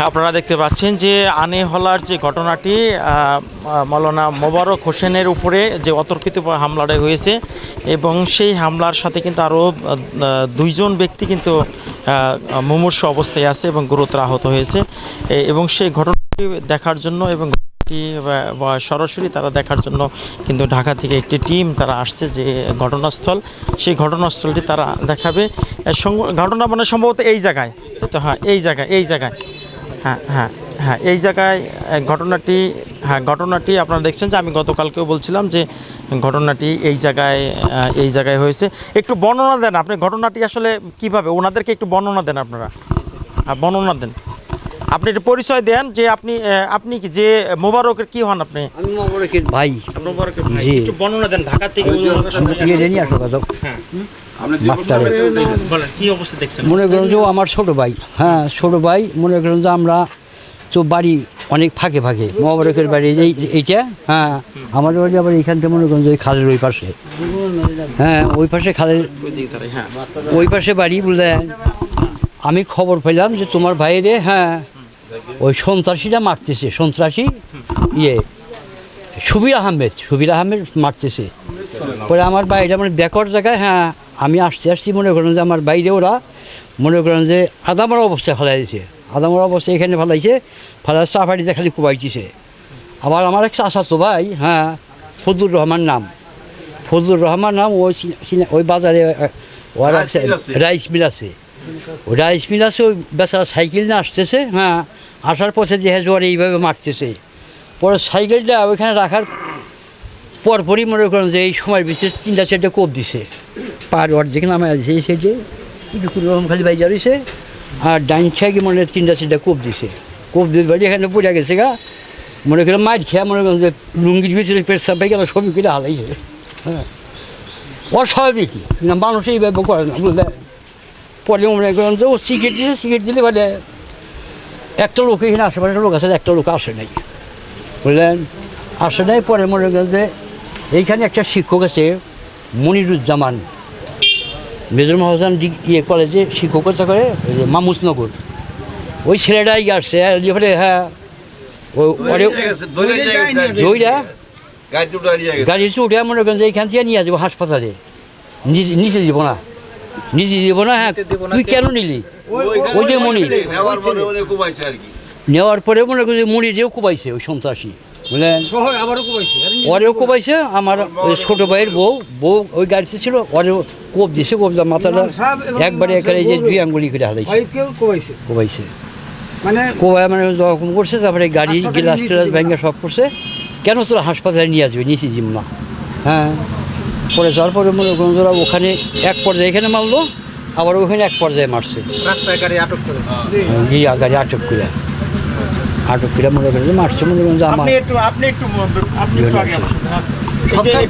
আপনারা দেখতে পাচ্ছেন যে আনেহলার যে ঘটনাটি মাওলানা মোবারক হোসেনের উপরে যে অতর্কিত হামলাটা হয়েছে এবং সেই হামলার সাথে কিন্তু আরও দুইজন ব্যক্তি কিন্তু মুমূর্ষু অবস্থায় আছে এবং গুরুতর আহত হয়েছে এবং সেই ঘটনাটি দেখার জন্য এবং সরাসরি তারা দেখার জন্য কিন্তু ঢাকা থেকে একটি টিম তারা আসছে যে ঘটনাস্থল, সেই ঘটনাস্থলটি তারা দেখাবে। ঘটনা মানে সম্ভবত এই জায়গায়, তো হ্যাঁ এই জায়গায় এই জায়গায় ঘটনাটি আপনারা দেখছেন যে আমি গতকালকেও বলছিলাম যে ঘটনাটি এই জায়গায় হয়েছে। একটু বর্ণনা দেন আপনি ঘটনাটি আসলে কিভাবে, ওনাদেরকে একটু বর্ণনা দেন, আপনারা বর্ণনা দেন, আপনি একটু পরিচয় দেন যে আপনি কি যে মোবারকের কি হন? আপনি? আমি মোবারকের ভাই। মোবারকের ভাই, একটু বর্ণনা দেন ঢাকা থেকে। কি অবস্থা দেখছেন? মনে করেন যে আমার ছোট ভাই, ছোট ভাই, মনে করেন যে আমরা তো বাড়ি অনেক ফাঁকে মোবারকের বাড়ি এইটা, আমাদের বাড়ি আবার এইখান থেকে মনে করেন যে খালের ওই পাশে, ওই পাশে খালের ওই পাশে বাড়ি বলে আমি খবর পেলাম যে তোমার ভাইরে ওই সন্ত্রাসীরা মারতেছে, সন্ত্রাসী সুবির আহমেদ মারতেছে। পরে আমার বাইরে মানে বেকর জায়গায় আমি আসছি মনে করেন যে আমার বাইরে ওরা মনে করেন যে আদামার অবস্থায় ফেলাইছে, এখানে ফেলাইছে, চাপাটিতে খালি কুবাইছে। আবার আমার এক চাচাতো ভাই ফজলুর রহমান নাম, ওই বাজারে রাইস মিল আছে, ওই বেচারা সাইকেল নিয়ে আসতেছে, আসার পথে যে জোয়ারে এইভাবে মারতেছে। পরে সাইকেলটা ওইখানে রাখার পরপরই মনে করেন যে এই সময় বিশেষ 3-4টা কোপ দিছে, পার অর্ধেক নামে আছে এই সাইডে একটু রকম খালি বাইজা রয়েছে, আর ডাইন সাইডে মনে হয় 3-4টা কোপ দিছে। কোপ দিয়ে বাড়ি এখানে পড়ে গেছে মনে করেন মাইর খেয়া মনে করেন যে লুঙ্গির ভিতরে পেশাব পাই গেল, ছবি করে হালাইছে। অস্বাভাবিক না, মানুষ এইভাবে করে না বুঝলে। পরে মনে করেন যে ও সিগারেট দিলে মানে একটা লোক এখানে আশেপাশে লোক আছে, একটা লোক আসে নাই বুঝলেন, আসে নাই। পরে মনে করেন যে এইখানে একটা শিক্ষক আছে মনিরুজ্জামান, মেজর মহাজান কলেজে শিক্ষকতা করে, ওই যে মামুদনগর, ওই ছেলেটাই আসছে যেখানে গাড়িতে উঠে মনে করেন যে এইখান থেকে নিয়ে যাবো হাসপাতালে, নিচে দিব না তুই কেন নিলি? ওই যে মনির নেওয়ার পরে মনে করেন যে মনিরেও কুবাইছে ওই সন্ত্রাসী বুঝলেন, ওরেও কোবাইছে। আমার ছোটো ভাইয়ের বউ ওই গাড়িতে ছিল, ওরেও কোপ দিছে, মাথাটা একবারে এখানে যে 2 আঙ্গুলি করে হালাইছে, কোবাইছে মানে জখম করছে। তারপরে গাড়ি গ্লাস টেলাস ভেঙে সব করছে। কেন তোরা হাসপাতালে নিয়ে আসবে? নিচে দিব না। পরে যাওয়ার পরে মনে করেন ওরা ওখানে এক পর্যায়ে এখানে মারলো, আবার ওখানে এক পর্যায়ে মারছে, রাস্তায় গাড়ি আটক করে মনে করেন মারছে। মনে করেন যে আমার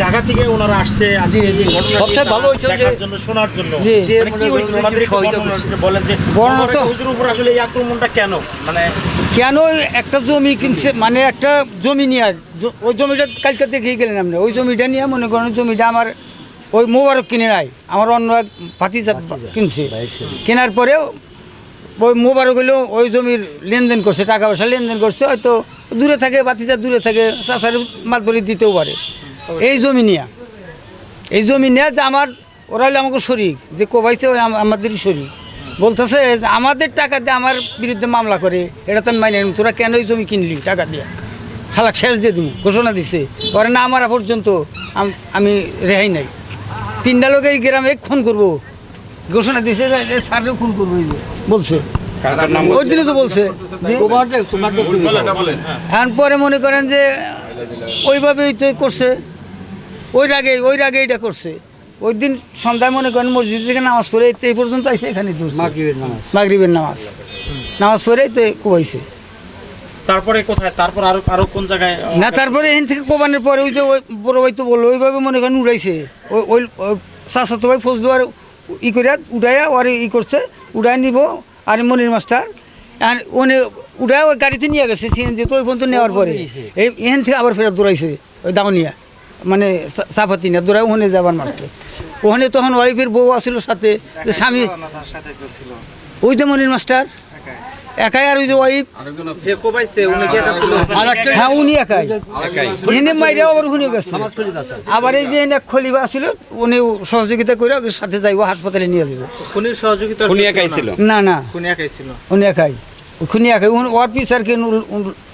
ঢাকা থেকে ওনারা আসছে সবচেয়ে ভালো হয়েছে শোনার জন্য বলেন যে আসলে এই আক্রমণটা কেন, মানে কেন একটা জমি কিনছে, মানে একটা জমি নিয়ে ওই জমিটা কালকে দেখেই গেলেন আপনি, ওই জমিটা নিয়ে মনে করেন জমিটা আমার ওই মোবারক কিনে নাই, আমার অন্য এক ভাতিজা কিনছে, কেনার পরেও ওই মোবারক হলেও ওই জমির লেনদেন করছে, টাকা পয়সা লেনদেন করছে, হয়তো দূরে থাকে, ভাতিজা দূরে থাকে, চাষার মাতবরি দিতেও পারে। এই জমি নিয়ে যে আমার ওরা হলে আমাকে শরিক, যে কোবাইছে ওই আমাদেরই শরিক, বলতেছে যে আমাদের টাকা দিয়ে আমার বিরুদ্ধে মামলা করে, এটা তো আমি মানি না, তোরা কেন ওই জমি কিনলি টাকা দিয়ে, খালাক শেষ দিয়ে দিই ঘোষণা দিছে, করে না আমার পর্যন্ত আমি রেহাই নাই। 3টা লোক এই গ্রামে খুন করবো ঘোষণা দিছে, স্যারও খুন করবো বলছে, ওই দিনে তো বলছে। পরে মনে করেন যে ওইভাবেই তো করছে, ওই রাগে এটা করছে। ওই দিন সন্ধ্যায় মনে করেন মসজিদ থেকে নামাজ পড়ে এই পর্যন্ত আসে, এখানে মাগরিবের নামাজ পড়ে তো কোবাইছে। তারপরে কোথায়, তারপর আরো কোন জায়গায় না, তারপরে এখান থেকে কোবানোর পরে ওই যে ওই বড় ভাই তো বললো, ওইভাবে মনে করেন উড়াইছে, ওই চাচাতো ভাই ফজলু আর করে উঠাইয়া ওর করছে, উঠাই নিব। আর মনির মাস্টার উঠায় ওর গাড়িতে নিয়ে গেছে সিএনজি, তো ওই পর্যন্ত নেওয়ার পরে এখান থেকে আবার ফেরত দৌড়াইছে ওই দাউনিয়া, মানে চাপাতি না দৌড়ায় ওখানে যাবার মারছে। ওখানে তখন ওয়াইফের বউ আসছিল সাথে, যে স্বামী ওই যে মনির মাস্টার একাই আর ওই যে ওয়াইফ যে কোবাইছে উনি কি এটা ছিল হ্যাঁ উনি একাই এনে মাইরে আবার উনি গেছে আবার এই যে এনে খলিফা ছিল উনি সহযোগিতা করে ওকে সাথে যাইব হাসপাতালে নিয়ে যাবো খুনির সহযোগিতা উনি একাই ছিল না না খুনি একাই ছিল উনি একাই খুনি একাই ওর পিছার কেন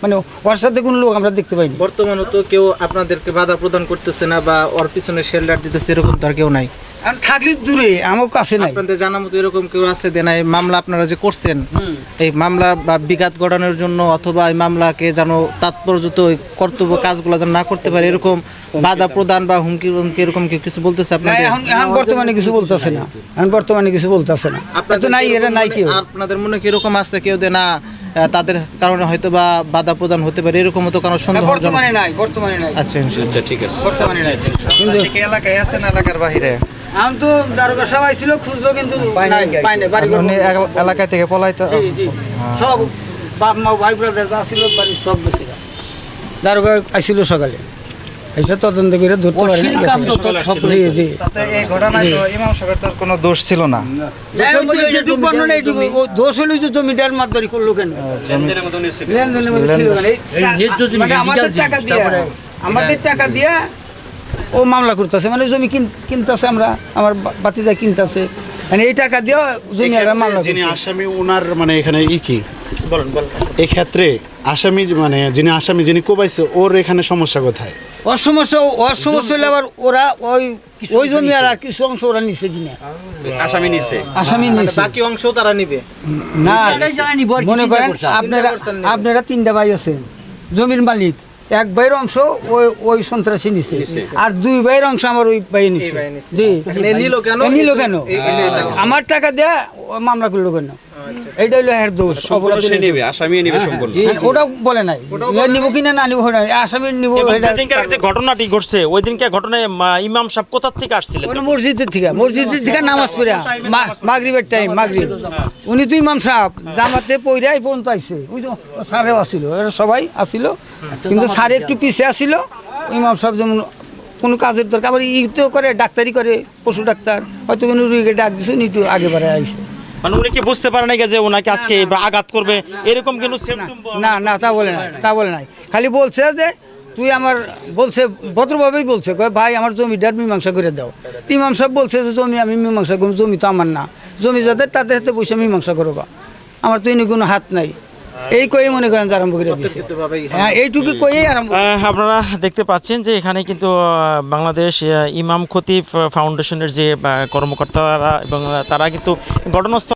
মানে ওর সাথে কোনো লোক আমরা দেখতে পাইনি বর্তমানে তো কেউ আপনাদেরকে বাধা প্রদান করতেছে না বা ওর পিছনে শেল্টার দিতেছে এরকম তো আর কেউ নাই আর থাকলে দূরে আমার কাছে নাই আপনাদের জানা মতো এরকম কেউ আছে যে নাই মামলা আপনারা যে করছেন এই মামলা বা বিঘাত ঘটানোর জন্য অথবা এই মামলাকে যেন তাৎপর্যত ওই কর্তব্য কাজগুলো যেন না করতে পারে এরকম বাধা প্রদান বা হুমকি হুমকি এরকম কেউ কিছু বলতেছে না, আপনাদের এখন বর্তমানে কিছু বলতেছে না এখন বর্তমানে কিছু বলতেছে না তো নাই এটা নাই কেউ আপনাদের মনে কি এরকম আছে কেউ যে না তাদের কারণে হয়তো বা বাধা প্রদান হতে পারে এরকম তো কোনো না, সন্দেহ বর্তমানে নাই বর্তমানে নাই আচ্ছা ইনশাআল্লাহ। আচ্ছা ঠিক আছে বর্তমানে নাই কিন্তু এলাকায় আছেন এলাকার বাহিরে এখন তো দারোগা সবাই ছিল খুঁজলো কিন্তু নাই, পাই নাই বাড়ি ঘর উনি এলাকা থেকে পলাইতে জি, জি। সব বাপ মা ভাই ব্রাদার যা ছিল বাড়ির সব বেশি দারোগা আইছিল সকালে এসে তদন্ত করে ধরতে পারে না গেছে। জি জি তাতে এই ঘটনায় তো ইমাম সাহেবের তো কোনো দোষ ছিল না যেটুকু বর্ণনা এইটুকু ও দোষ হলো যে জমিদার মাতবাড়ি করলো কেন লেনদেনের মধ্যে ছিল কেন? মানে আমাদের টাকা দিয়ে আমাদের টাকা দিয়ে ও মামলা করতেছে মানে জমি কিনতেছে আমরা আমার বাতিজা কিনতেছে মানে এই টাকা দিয়ে জমি আর মামলা যিনি করছে আসামি ওনার মানে এখানে কি এই ক্ষেত্রে আসামি মানে যিনি আসামি যিনি কোবাইছে ওর এখানে সমস্যা কোথায় ওর সমস্যা হলে আবার ওরা ওই জমি আর কিছু অংশ ওরা নিচ্ছে কিনা আসামি নিছে আসামি নিচ্ছে বাকি অংশও তারা নিবে না মনে করেন আপনারা তিনটা ভাই আছেন জমির মালিক এক ভাইয়ের অংশ ওই সন্ত্রাসী নিচ্ছে আর দুই ভাইয়ের অংশ আমার ওই ভাই নিচ্ছে ভাই নিচ্ছে। জি এ নিল কেন? এ নিল কেন এটাই দেখো। আমার টাকা দেয়া ও মামলা করলো কেন এইটা হলো এর দোষ সম্পূর্ণ সে নেবে আসামি নেবে সম্পূর্ণ ওটা বলে নাই নিব কিনা না নিব আসামি নিব এবং এটা যেদিনকার যে ঘটনাটি ঘটছে ওই দিনকার ঘটনায় ইমাম সাহেব কোথা থেকে আসছিলেন ওটা মসজিদের থেকে নামাজ পড়ে মাগরিবের টাইম মাগরিব উনি তো ইমাম সাহেব জামাতে পইরা এই পর্যন্ত আইছে ওই তো স্যারেও আসিল এরা সবাই আসিল কিন্তু স্যার একটু পিছিয়ে আসিল ইমাম সাহেব যেমন কোনো কাজের দরকার আবার ইতেও করে ডাক্তারি করে পশু ডাক্তার হয়তো কোনো রুগীকে ডাক দিছে উনি একটু আগে বাড়ে আইছে মানে উনি কি বুঝতে পারে নাই যে ওনাকে আজকে আঘাত করবে এরকম কিন্তু symptom না না তা বলে নাই খালি বলছে যে তুই আমার বলছে ভদ্রভাবেই বলছে কয় ভাই আমার জমিটার মীমাংসা করে দাও তো ইমাম সাহেব বলছে যে জমি আমি মীমাংসা করবো জমি তো আমার না জমি যাদের তাদের হাতে বসে মীমাংসা করবা আমার তো এনে কোনো হাত নাই এই কয়ে মনে করেন যে আরম্ভ করে দিচ্ছে হ্যাঁ এইটুকু কয়েই আরম্ভ আপনারা দেখতে পাচ্ছেন যে এখানে কিন্তু বাংলাদেশ ইমাম খতিব ফাউন্ডেশনের যে কর্মকর্তারা এবং তারা কিন্তু ঘটনাস্থল